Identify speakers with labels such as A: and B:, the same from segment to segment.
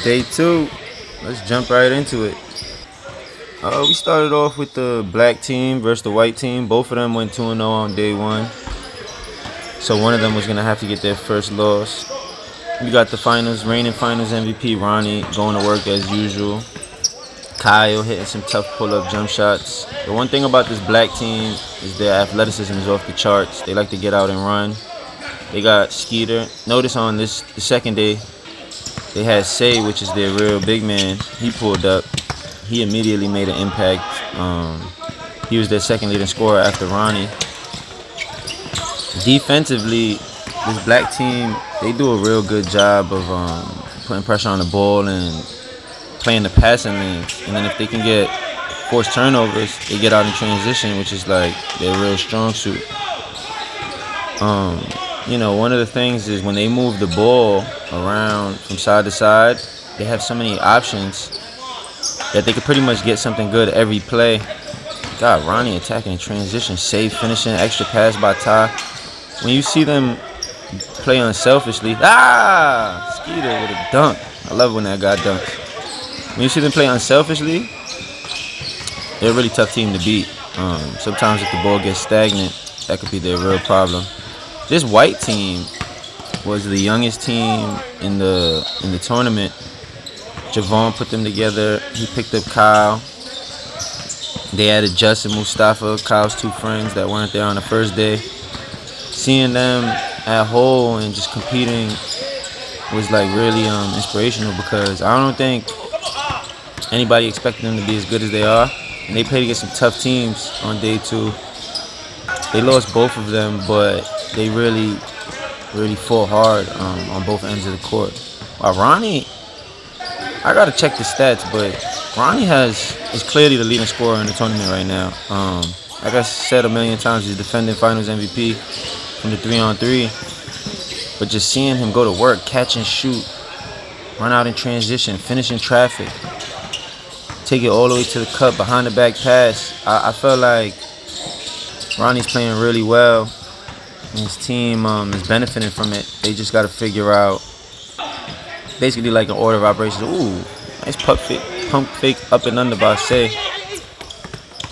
A: Day 2. Let's jump right into it. We started off with the black team versus the white team. Both of them went 2-0 on day 1. So one of them was going to have to get their first loss. We got the reigning finals MVP, Ronnie, going to work as usual. Kyle hitting some tough pull-up jump shots. The one thing about this black team is their athleticism is off the charts. They like to get out and run. They got Skeeter. Notice on the second day, they had Say, which is their real big man. He pulled up. He immediately made an impact. He was their second leading scorer after Ronnie. Defensively, this black team, they do a real good job of putting pressure on the ball and playing the passing lanes. And then if they can get forced turnovers, they get out in transition, which is like their real strong suit. One of the things is when they move the ball around from side to side, they have so many options that they could pretty much get something good every play. God, Ronnie attacking in transition, safe finishing, extra pass by Ty. When you see them play unselfishly, Skeeter with a dunk. I love when that guy dunks. When you see them play unselfishly, they're a really tough team to beat. Sometimes if the ball gets stagnant, that could be their real problem. This white team was the youngest team in the tournament. Javon put them together. He picked up Kyle. They added Justin, Mustafa, Kyle's two friends that weren't there on the first day. Seeing them at whole and just competing was like really inspirational because I don't think anybody expected them to be as good as they are. And they played against some tough teams on day 2. They lost both of them, but they really fought hard on both ends of the court. Ronnie, I gotta check the stats, but Ronnie is clearly the leading scorer in the tournament right now. Like I said a million times, he's defending finals MVP from the 3-on-3. But just seeing him go to work, catch and shoot, run out in transition, finish in traffic, take it all the way to the cup, behind the back pass. I felt like Ronnie's playing really well. And his team is benefiting from it. They just got to figure out basically like an order of operations. Ooh, nice pump fake up and under by Say.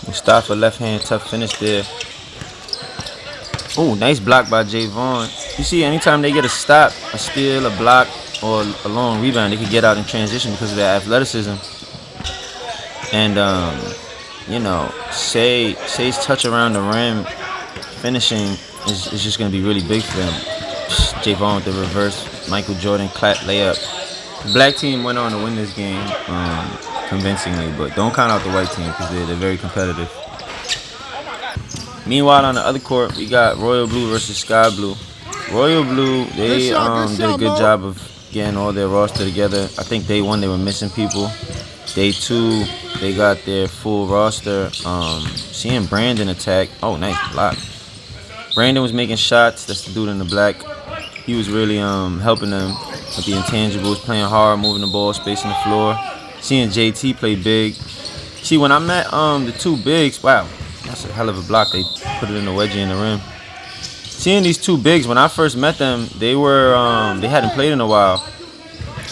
A: Mustafa left hand, tough finish there. Ooh, nice block by Javon. You see, anytime they get a stop, a steal, a block, or a long rebound, they can get out in transition because of their athleticism. And Say's touch around the rim, finishing is just going to be really big for them. Javon with the reverse Michael Jordan clap layup. The black team went on to win this game convincingly, but don't count out the white team because they're very competitive. Meanwhile, on the other court, we got Royal Blue versus Sky Blue. Royal Blue, they did a good job of getting all their roster together. I think day 1 they were missing people. Day 2, they got their full roster. Seeing Brandon attack. Oh, nice block. Brandon was making shots. That's the dude in the black. He was really helping them with the intangibles, playing hard, moving the ball, spacing the floor. Seeing JT play big. See, when I met the two bigs, wow, that's a hell of a block. They put it in the wedgie in the rim. Seeing these two bigs, when I first met them, they hadn't played in a while.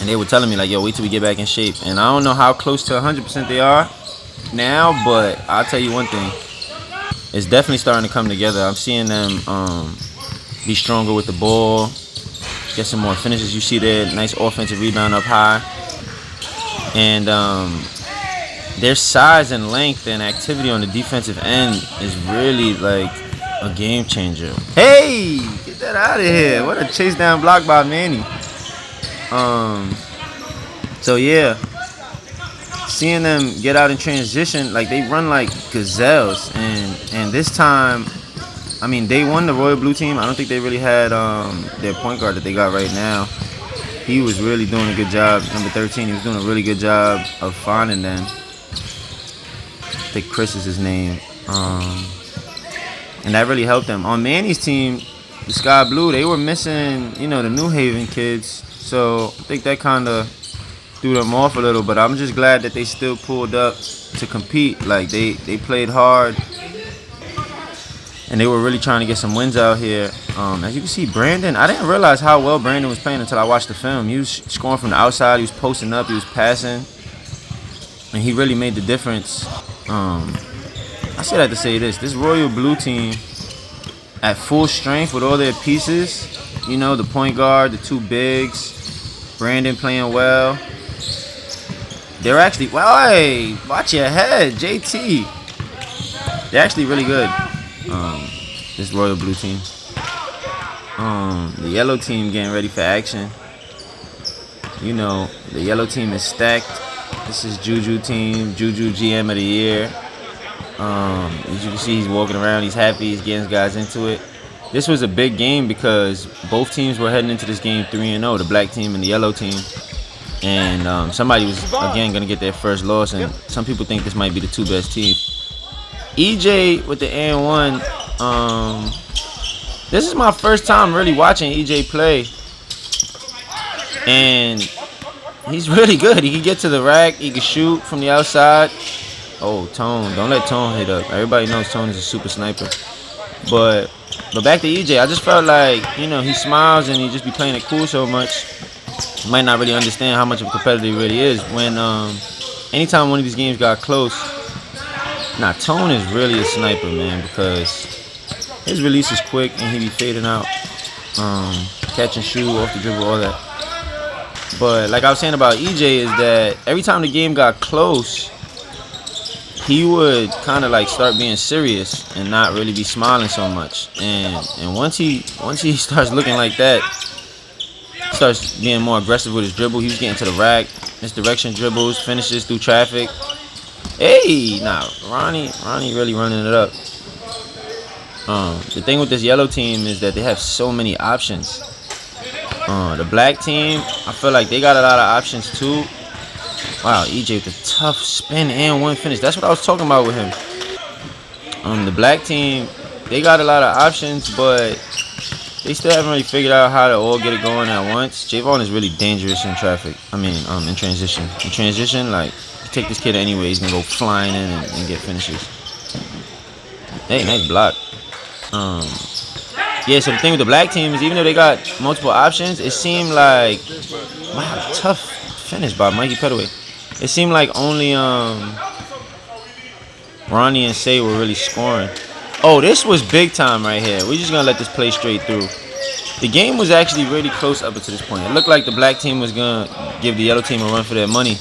A: And they were telling me, like, yo, wait till we get back in shape. And I don't know how close to 100% they are now, but I'll tell you one thing. It's definitely starting to come together. I'm seeing them be stronger with the ball, get some more finishes. You see their nice offensive rebound up high. And their size and length and activity on the defensive end is really, like, a game changer. Hey, get that out of here. What a chase down block by Manny. So yeah, seeing them get out in transition, like they run like gazelles, and this time, I mean, day 1 the Royal Blue team, I don't think they really had their point guard that they got right now. He was really doing a good job. Number 13, he was doing a really good job of finding them. I think Chris is his name, and that really helped them. On Manny's team, the Sky Blue, they were missing, the New Haven kids. So I think that kind of threw them off a little, but I'm just glad that they still pulled up to compete. Like they played hard. and they were really trying to get some wins out here. As you can see, Brandon, I didn't realize how well Brandon was playing until I watched the film. He was scoring from the outside, he was posting up, he was passing, and he really made the difference. I say that to say this Royal Blue team at full strength with all their pieces, you know, the point guard, the two bigs, Brandon playing well. They're actually, well, hey, watch your head, JT. They're actually really good. This Royal Blue team. The yellow team getting ready for action. You know, the yellow team is stacked. This is Juju team, Juju GM of the year. As you can see, he's walking around, he's happy, he's getting his guys into it. This was a big game because both teams were heading into this game 3-0, the black team and the yellow team. And somebody was, again, going to get their first loss, and some people think this might be the two best teams. EJ with the and 1. This is my first time really watching EJ play. And he's really good. He can get to the rack, he can shoot from the outside. Oh, Tone. Don't let Tone hit up. Everybody knows Tone is a super sniper. But back to EJ. I just felt like, you know, he smiles and he just be playing it cool so much. You might not really understand how much of a competitor he really is. When anytime one of these games got close, Tone is really a sniper, man, because his release is quick and he be fading out. Catch and shoot, off the dribble, all that. But like I was saying about EJ is that every time the game got close, he would kind of like start being serious and not really be smiling so much. And once he starts looking like that, starts being more aggressive with his dribble. He was getting to the rack, misdirection dribbles, finishes through traffic. Hey, Ronnie really running it up. The thing with this yellow team is that they have so many options. The black team, I feel like they got a lot of options too. Wow, EJ with a tough spin and one finish. That's what I was talking about with him. The black team, they got a lot of options, but they still haven't really figured out how to all get it going at once. Javon is really dangerous in traffic. In transition. In transition, like, you take this kid anyway, he's gonna go flying in and get finishes. Hey, nice block. Yeah, so the thing with the black team is even though they got multiple options, it seemed like, wow, tough finish by Mikey Petaway. It seemed like only Ronnie and Say were really scoring. Oh, this was big time right here. We're just gonna let this play straight through. The game was actually really close up until this point. It looked like the black team was gonna give the yellow team a run for their money.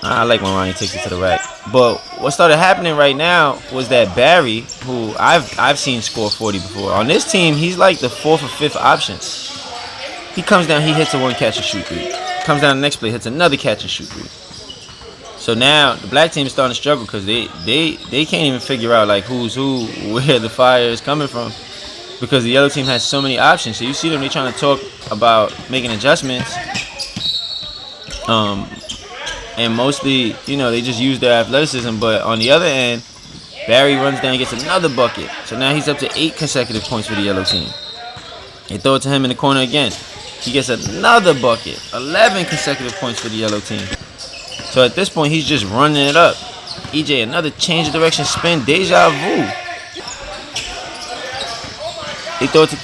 A: I like when Ronnie takes it to the rack. But what started happening right now was that Barry, who I've seen score 40 before, on this team, he's like the 4th or 5th option. He comes down, he hits a one catch and shoot three. Comes down the next play, hits another catch and shoot three. So now the black team is starting to struggle because they can't even figure out like who's who, where the fire is coming from, because the yellow team has so many options. So you see them, they trying to talk about making adjustments. And mostly, you know, they just use their athleticism. But on the other end, Barry runs down and gets another bucket. So now he's up to 8 consecutive points for the yellow team. They throw it to him in the corner again. He gets another bucket. 11 consecutive points for the yellow team. So at this point, he's just running it up. EJ, another change of direction spin. Deja vu. They throw it to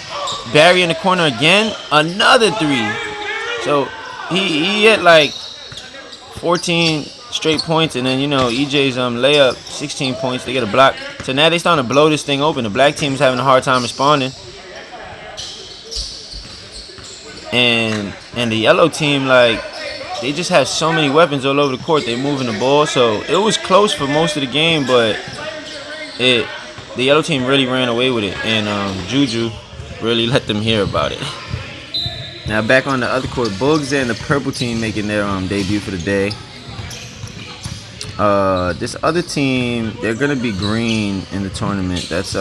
A: Barry in the corner again. Another 3. So he hit like 14 straight points, and then, you know, EJ's layup, 16 points. They get a block. So now they starting to blow this thing open. The black team's having a hard time responding. And the yellow team, like, they just have so many weapons all over the court. They're moving the ball. So it was close for most of the game, but the yellow team really ran away with it. And Juju really let them hear about it. Now back on the other court, Bugs and the purple team making their debut for the day. This other team, they're gonna be green in the tournament. That's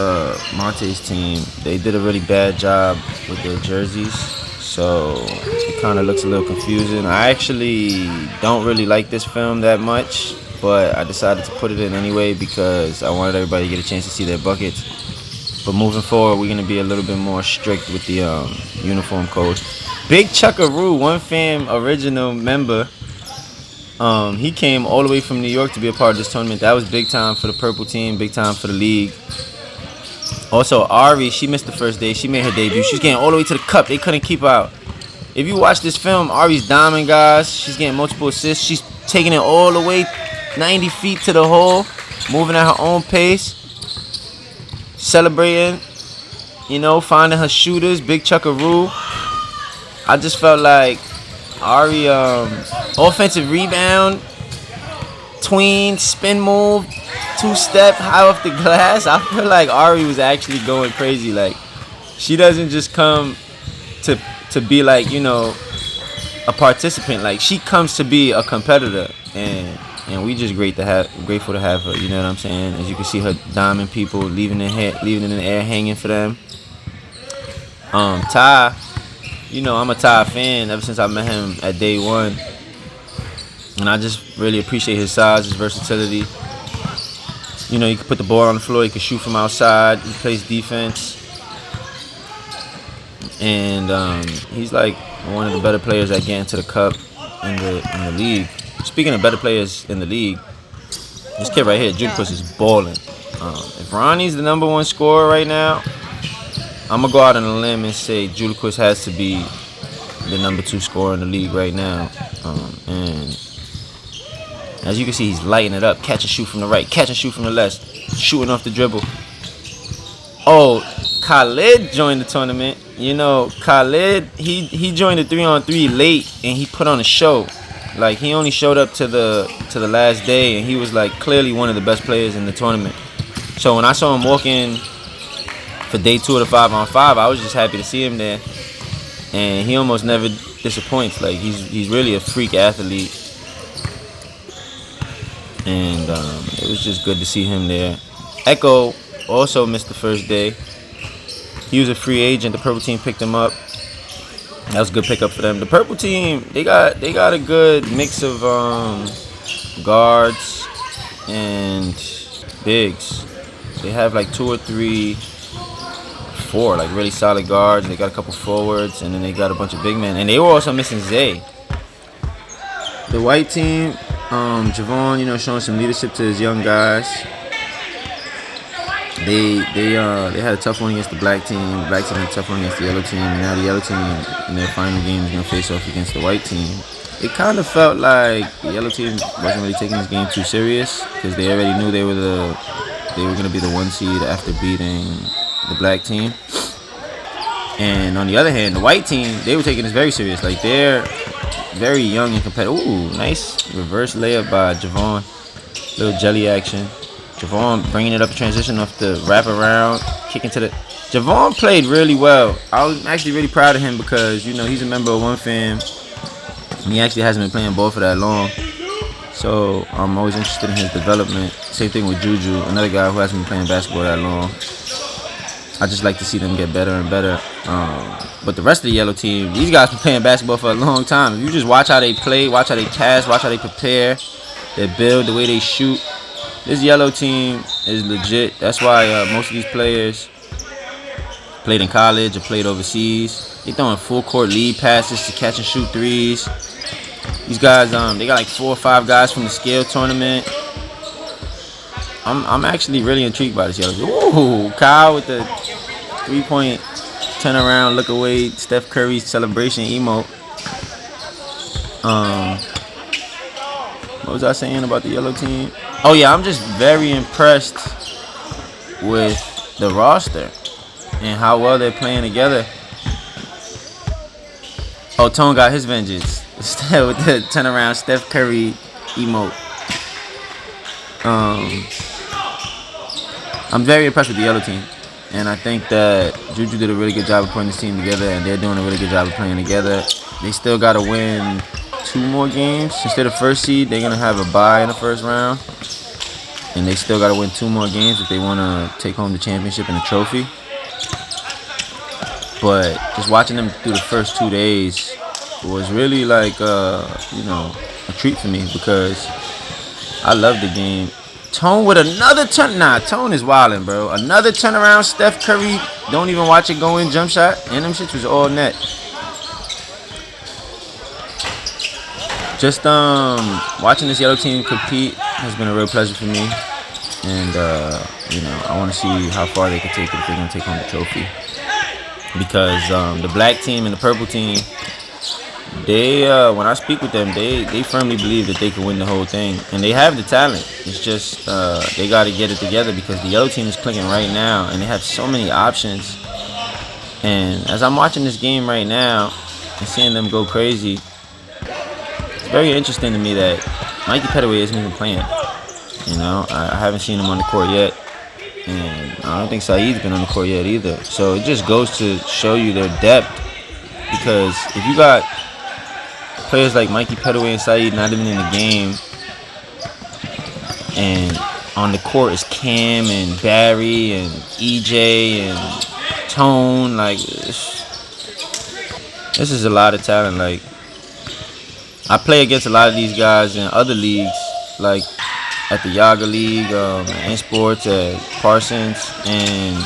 A: Monte's team. They did a really bad job with their jerseys, so it kind of looks a little confusing. I actually don't really like this film that much, but I decided to put it in anyway because I wanted everybody to get a chance to see their buckets. But moving forward, we're gonna be a little bit more strict with the uniform code. Big Chuckaroo, One Fam original member. He came all the way from New York to be a part of this tournament. That was big time for the purple team, big time for the league. Also, Ari, she missed the first day. She made her debut. She's getting all the way to the cup. They couldn't keep her out. If you watch this film, Ari's diamond, guys. She's getting multiple assists. She's taking it all the way 90 feet to the hole, moving at her own pace, celebrating, you know, finding her shooters, big chuckaroo. I just felt like Ari, offensive rebound, tween, spin move, two-step, high off the glass. I feel like Ari was actually going crazy. Like, she doesn't just come to be like, you know, a participant. Like, she comes to be a competitor, and we just grateful to have her. You know what I'm saying? As you can see, her diamond people leaving it in the air, hanging for them. Ty, you know, I'm a Ty fan ever since I met him at day one, and I just really appreciate his size, his versatility. You know, he can put the ball on the floor, he can shoot from outside, he plays defense, and he's like one of the better players that get into the cup in the league. Speaking of better players in the league, this kid right here, Judicus, is balling. If Ronnie's the #1 scorer right now, I'm gonna go out on a limb and say Judicus has to be the #2 scorer in the league right now. And as you can see, he's lighting it up. Catch and shoot from the right, catch and shoot from the left, shooting off the dribble. Oh, Khalid joined the tournament. You know, Khalid, he joined the 3-on-3 late, and he put on a show. Like, he only showed up to the last day, and he was like clearly one of the best players in the tournament. So when I saw him walk in for day 2 of the 5-on-5, I was just happy to see him there. And he almost never disappoints. Like, he's really a freak athlete. And it was just good to see him there. Echo also missed the first day. He was a free agent. The purple team picked him up. That was a good pickup for them. The purple team, they got a good mix of guards and bigs. They have like 2 or 3, 4 like really solid guards. They got a couple forwards, and then they got a bunch of big men. And they were also missing Zay. The white team, Javon, you know, showing some leadership to his young guys. They had a tough one against the black team. The black team had a tough one against the yellow team. And now the yellow team in their final game is going to face off against the white team. It kind of felt like the yellow team wasn't really taking this game too serious, because they already knew they were going to be the 1 seed after beating the black team. And on the other hand, the white team, they were taking this very serious. Like, they're very young and competitive. Ooh, nice reverse layup by Javon. Little jelly action. Javon bringing it up in transition off the wraparound, kicking to the. Javon played really well. I was actually really proud of him because, you know, he's a member of One Fam. And he actually hasn't been playing ball for that long. So I'm always interested in his development. Same thing with Juju, another guy who hasn't been playing basketball that long. I just like to see them get better and better. But the rest of the yellow team, these guys been playing basketball for a long time. If you just watch how they play, watch how they pass, watch how they prepare, their build, the way they shoot, this yellow team is legit. That's why most of these players played in college or played overseas. They throwing full court lead passes to catch and shoot threes. These guys, they got like 4 or 5 guys from the scale tournament. I'm actually really intrigued by this yellow team. Ooh, Kyle with the 3-point turnaround, look away, Steph Curry celebration emote. What was I saying about the yellow team? Oh yeah, I'm just very impressed with the roster and how well they're playing together. Oh, Tone got his vengeance with the turnaround Steph Curry emote. I'm very impressed with the yellow team, and I think that Juju did a really good job of putting this team together, and they're doing a really good job of playing together. They still got to win 2 more games. Instead of first seed, they're going to have a bye in the first round. And they still got to win 2 more games if they want to take home the championship and the trophy. But just watching them through the first 2 days was really like, you know, a treat for me because I love the game. Tone with another turn. Nah, Tone is wildin', bro. Another turnaround. Steph Curry, don't even watch it go in, jump shot. And them shits was all net. Just watching this yellow team compete has been a real pleasure for me. and I want to see how far they can take it if they're gonna take home the trophy. Because the black team and the purple team, they when I speak with them, they firmly believe that they can win the whole thing, and they have the talent. It's just they got to get it together because the yellow team is clicking right now, and they have so many options. And as I'm watching this game right now and seeing them go crazy, it's very interesting to me that Mikey Petaway isn't even playing. I haven't seen him on the court yet, and I don't think Saeed's been on the court yet either. So it just goes to show you their depth, because if you got players like Mikey Petaway and Saeed not even in the game, and on the court is Cam and Barry and EJ and Tone, like this is a lot of talent. Like, I play against a lot of these guys in other leagues, like at the Yaga League, in sports at Parsons, and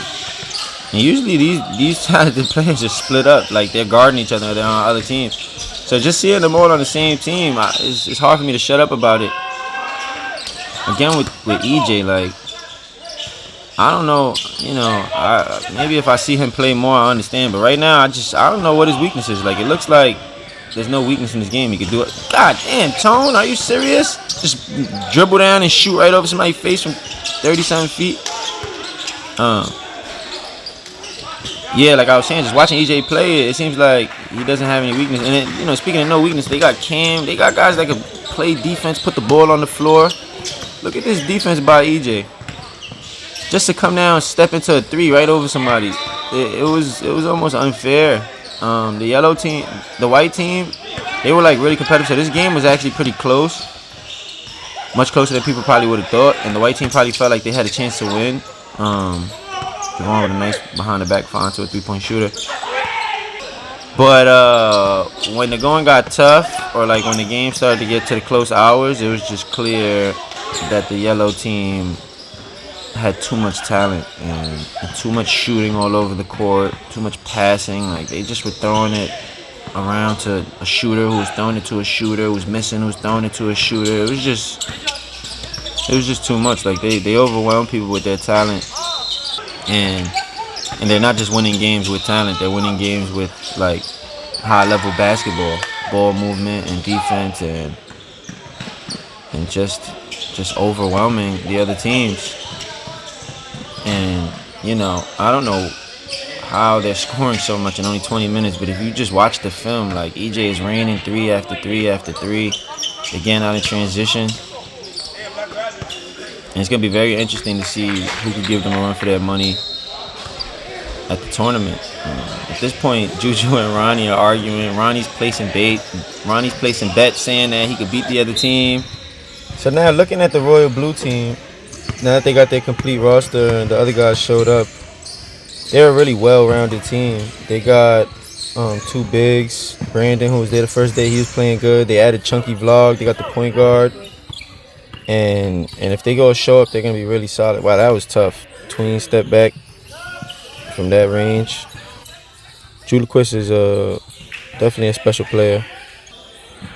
A: usually these talented players are split up, like they're guarding each other, they're on other teams. So just seeing them all on the same team, it's hard for me to shut up about it. Again with EJ, like, I don't know, maybe if I see him play more, I understand. But right now, I don't know what his weakness is. Like, it looks like there's no weakness in this game. He could do it. God damn, Tone, are you serious? Just dribble down and shoot right over somebody's face from 30-something feet. Yeah, like I was saying, just watching EJ play, it seems like he doesn't have any weakness. And then, speaking of no weakness, they got Cam. They got guys that can play defense, put the ball on the floor. Look at this defense by EJ. Just to come down, step into a three right over somebody, it was almost unfair. The yellow team, the white team, they were like really competitive. So this game was actually pretty close, much closer than people probably would have thought. And the white team probably felt like they had a chance to win. Going with a nice behind the back find to a 3-point shooter. But when the going got tough, or like when the game started to get to the close hours, it was just clear that the yellow team had too much talent and too much shooting all over the court, too much passing. Like, they just were throwing it around to a shooter who was throwing it to a shooter who was missing, who was throwing it to a shooter. It was just too much. Like, they overwhelmed people with their talent, and they're not just winning games with talent, they're winning games with like high level basketball, ball movement and defense, and just overwhelming the other teams. And I don't know how they're scoring so much in only 20 minutes, but if you just watch the film, like, EJ is raining 3 after 3 after 3, again out in transition. And it's going to be very interesting to see who can give them a run for their money at the tournament. At this point, Juju and Ronnie are arguing. Ronnie's placing bets saying that he could beat the other team. So now, looking at the Royal Blue team, now that they got their complete roster and the other guys showed up, they're a really well-rounded team. They got 2 bigs. Brandon, who was there the first day, he was playing good. They added Chunky Vlog. They got the point guard. And if they go show up, they're going to be really solid. Wow, that was tough. Tween step back from that range. Juliquist is definitely a special player.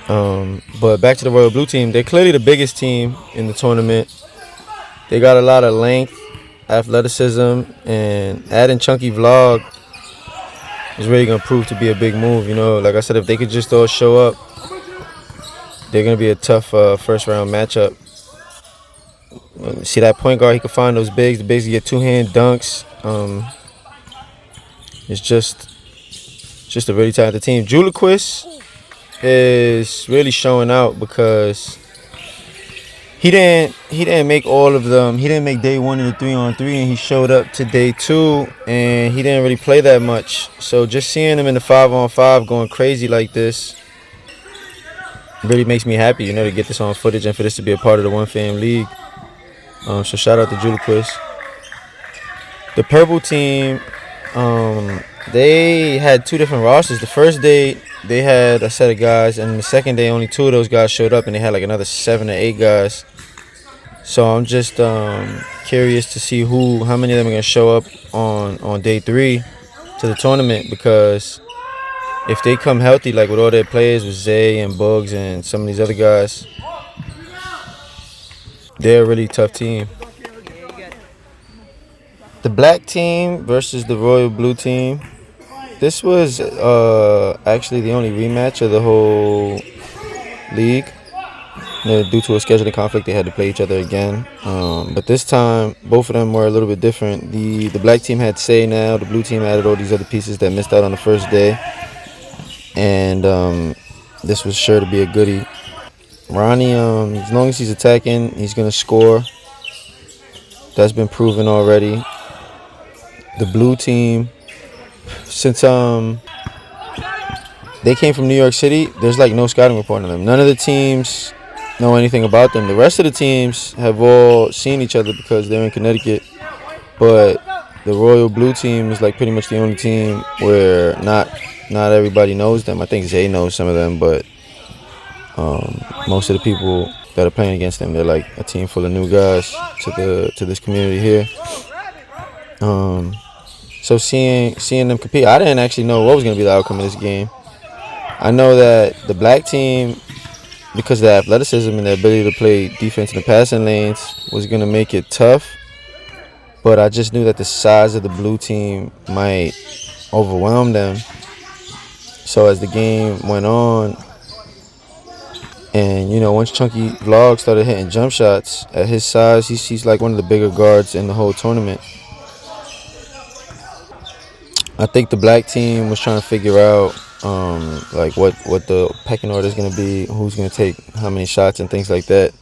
A: But back to the Royal Blue team, they're clearly the biggest team in the tournament. They got a lot of length, athleticism, and adding Chunky Vlog is really going to prove to be a big move. Like I said, if they could just all show up, they're going to be a tough first-round matchup. See that point guard, he can find those bigs. The bigs get 2-hand dunks. It's just a really talented team. Juliquist is really showing out because he didn't make all of them. He didn't make day 1 of the 3-on-3, and he showed up to day 2, and he didn't really play that much. So just seeing him in the 5-on-5 going crazy like this really makes me happy, to get this on footage and for this to be a part of the One Fam League. So shout out to Juliquist. The purple team, they had 2 different rosters. The first day they had a set of guys, and the second day only 2 of those guys showed up, and they had like another 7 or 8 guys. So I'm just curious to see how many of them are gonna show up on day 3 to the tournament, because if they come healthy, like with all their players, with Zay and Bugs and some of these other guys, they're a really tough team. The black team versus the royal blue team. This was actually the only rematch of the whole league. Due to a scheduling conflict, they had to play each other again. But this time, both of them were a little bit different. The black team had Say now. The blue team added all these other pieces that missed out on the first day. And this was sure to be a goodie. Ronnie, as long as he's attacking, he's going to score. That's been proven already. The blue team, since they came from New York City, there's like no scouting report on them. None of the teams know anything about them. The rest of the teams have all seen each other because they're in Connecticut. But the royal blue team is like pretty much the only team where not everybody knows them. I think Zay knows some of them, but most of the people that are playing against them, they're like a team full of new guys to this community here. So seeing them compete, I didn't actually know what was going to be the outcome of this game. I know that the black team, because of the athleticism and the ability to play defense in the passing lanes, was going to make it tough. But I just knew that the size of the blue team might overwhelm them. So as the game went on, and once Chunky Vlog started hitting jump shots at his size, he's like one of the bigger guards in the whole tournament. I think the black team was trying to figure out like what the pecking order is going to be, who's going to take how many shots and things like that.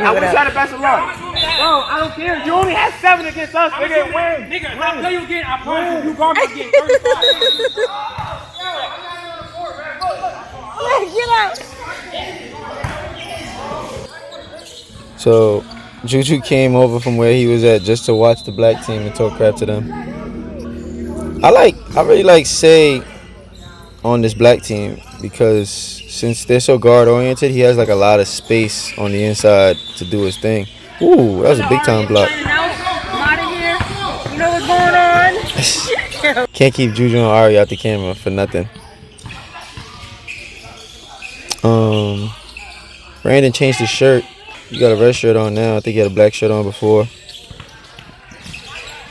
B: I wish you had the best of luck. Bro, I don't care. You only had 7 against us. Nigga, win. Nigga, if I play you again, I promise you going to get 35.
C: Get out.
A: So Juju came over from where he was at just to watch the black team and talk crap to them. I really like Say on this black team because since they're so guard oriented, he has like a lot of space on the inside to do his thing. Ooh, that was a big time block.
C: I'm out of here. You know what's going on?
A: Can't keep Juju and Ari out the camera for nothing. Brandon changed his shirt. He got a red shirt on now. I think he had a black shirt on before.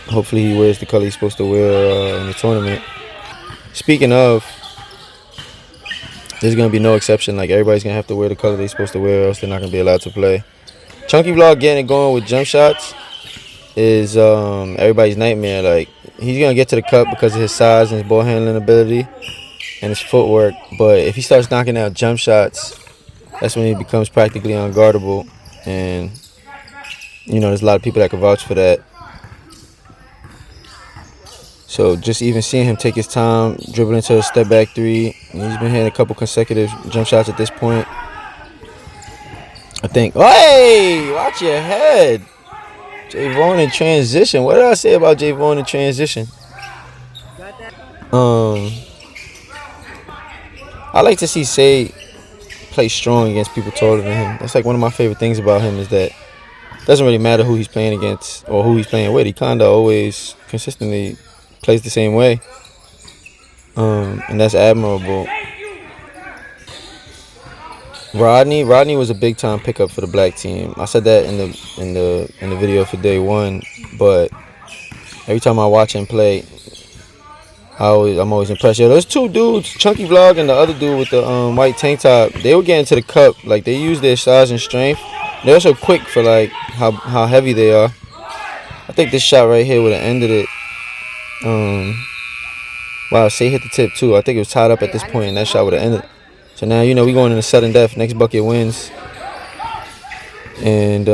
A: Hopefully he wears the color he's supposed to wear in the tournament. Speaking of, there's going to be no exception. Like, everybody's going to have to wear the color they're supposed to wear, or else they're not going to be allowed to play. Chunky Vlog getting it going with jump shots is everybody's nightmare. Like, he's going to get to the cup because of his size and his ball handling ability and his footwork. But if he starts knocking out jump shots, that's when he becomes practically unguardable. And, there's a lot of people that can vouch for that. So just even seeing him take his time, dribble into a step back three, and he's been hitting a couple consecutive jump shots at this point. I think, hey, watch your head. Javon in transition. What did I say about Javon in transition? I like to see Say play strong against people taller than him. That's like one of my favorite things about him is that it doesn't really matter who he's playing against or who he's playing with. He kind of always consistently plays the same way, and that's admirable. Rodney was a big time pickup for the black team. I said that in the video for day one, but every time I watch him play, I'm always impressed. Those two dudes, Chunky Vlog and the other dude with the white tank top, they were getting to the cup. Like, they use their size and strength. They're also quick for like how heavy they are. I think this shot right here would have ended it. Wow, Say hit the tip too. I think it was tied up at this point, and that shot would have ended. So now we going into sudden death. Next bucket wins, and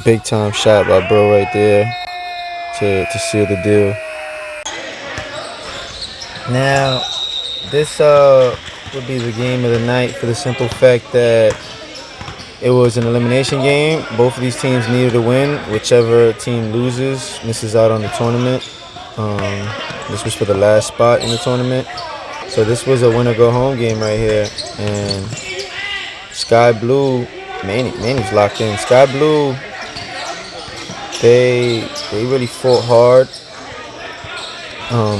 A: big time shot by Bro right there to seal the deal. Now this would be the game of the night for the simple fact that it was an elimination game. Both of these teams needed a win. Whichever team loses misses out on the tournament. This was for the last spot in the tournament. So this was a win-or-go-home game right here. And Sky Blue, Manny's locked in. Sky Blue, they really fought hard,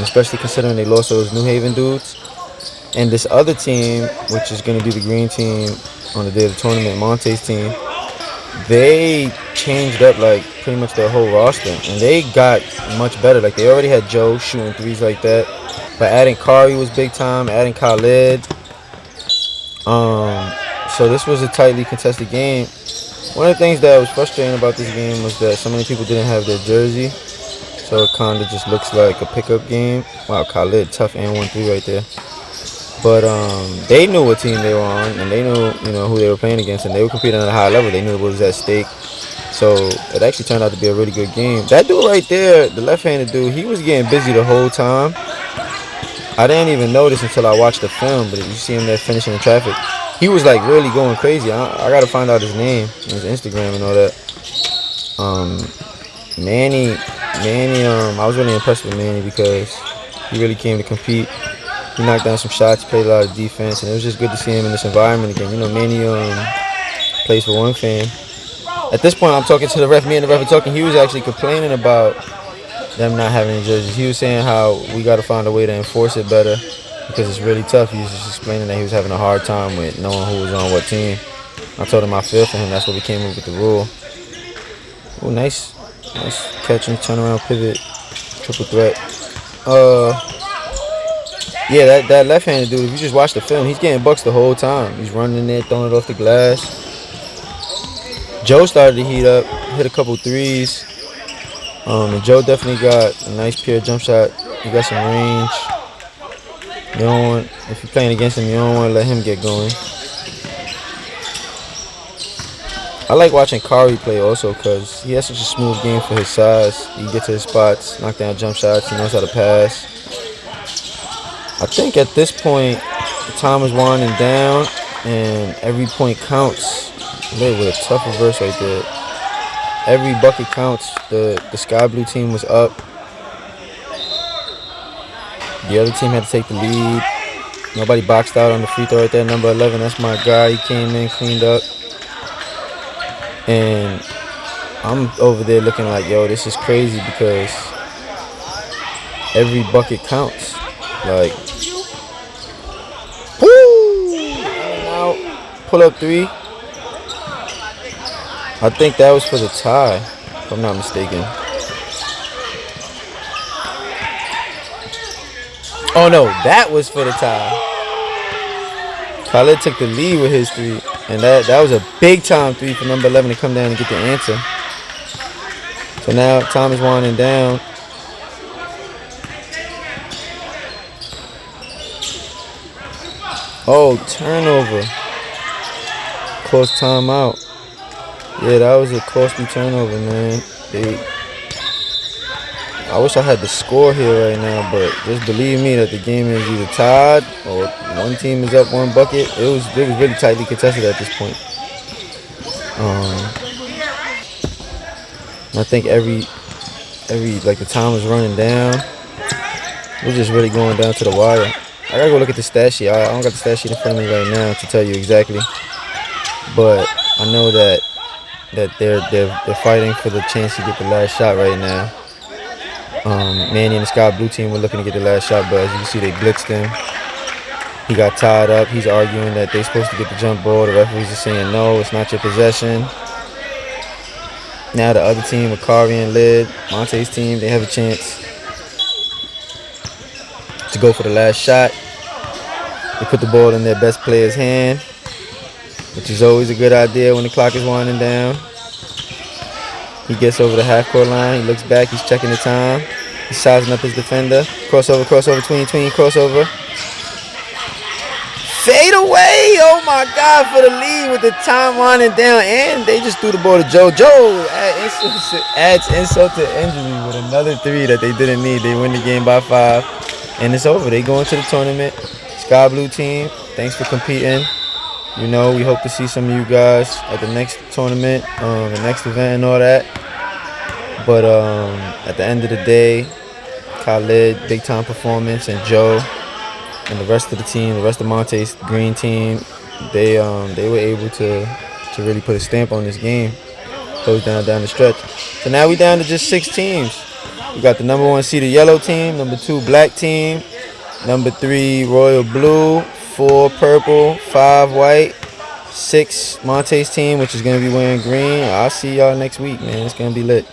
A: especially considering they lost those New Haven dudes. And this other team, which is going to be the green team on the day of the tournament, Monte's team, they changed up like pretty much their whole roster, and they got much better. Like they already had Joe shooting threes like that, but adding Kari was big time. Adding Khalid. So this was a tightly contested game. One of the things that was frustrating about this game was that so many people didn't have their jersey, so it kind of just looks like a pickup game. Wow, Khalid tough and 1-3 right there. But they knew what team they were on, and they knew who they were playing against, and they were competing at a high level. They knew what was at stake. So it actually turned out to be a really good game. That dude right there, the left-handed dude, he was getting busy the whole time. I didn't even notice until I watched the film, but you see him there finishing in traffic. He was like really going crazy. I gotta find out his name, his Instagram and all that. Manny, I was really impressed with Manny because he really came to compete. He knocked down some shots, played a lot of defense, and it was just good to see him in this environment again. Manny plays for one fan. At this point, I'm talking to the ref. Me and the ref are talking. He was actually complaining about them not having any jerseys. He was saying how we got to find a way to enforce it better because it's really tough. He was just explaining that he was having a hard time with knowing who was on what team. I told him I feel for him. That's what we came up with the rule. Oh, nice catch and turnaround pivot, triple threat. Yeah, that left-handed dude, if you just watch the film, he's getting bucks the whole time. He's running in there, throwing it off the glass. Joe started to heat up, hit a couple threes. And Joe definitely got a nice pure jump shot. He got some range. If you're playing against him, you don't want to let him get going. I like watching Kari play also because he has such a smooth game for his size. He gets to his spots, knock down jump shots, he knows how to pass. I think at this point, the time is winding down and every point counts. Look, with a tough reverse right there. Every bucket counts. The sky blue team was up. The other team had to take the lead. Nobody boxed out on the free throw right there. Number 11, that's my guy. He came in, cleaned up. And I'm over there looking like, yo, this is crazy because every bucket counts. Like, woo! And out, pull up three. I think that was for the tie, if I'm not mistaken. Oh no, that was for the tie. Khalid took the lead with his three, and that was a big time three for number 11 to come down and get the answer. So now time is winding down. Oh, turnover. Close timeout. Yeah, that was a costly turnover, man. I wish I had the score here right now, but just believe me that the game is either tied or one team is up one bucket. It was really tightly contested at this point. I think every like the time was running down. We're just really going down to the wire. I gotta go look at the stat sheet. I don't got the stat sheet in front of me right now to tell you exactly, but I know that they're fighting for the chance to get the last shot right now. Manny and the sky blue team were looking to get the last shot, but as you can see, they blitzed him. He got tied up. He's arguing that they're supposed to get the jump ball. The referees are saying no, it's not your possession. Now the other team, Akari and Lid, Monte's team, they have a chance to go for the last shot. They put the ball in their best player's hand, which is always a good idea when the clock is winding down. He gets over the half-court line. He looks back. He's checking the time. He's sizing up his defender. Crossover, tween, crossover. Fade away. Oh, my God, for the lead with the time winding down. And they just threw the ball to Joe. Joe adds insult to injury with another three that they didn't need. They win the game by 5. And it's over. They go into the tournament. Sky Blue team, thanks for competing. We hope to see some of you guys at the next tournament, the next event and all that. But at the end of the day, Khalid, big time performance, and Joe and the rest of the team, the rest of Monte's green team, they were able to really put a stamp on this game. Close down the stretch. So now we down to just 6 teams. We got the number 1 seeded yellow team, number 2 black team, Number 3, royal blue. 4, purple. 5, white. 6, Monte's team, which is going to be wearing green. I'll see y'all next week, man. It's going to be lit.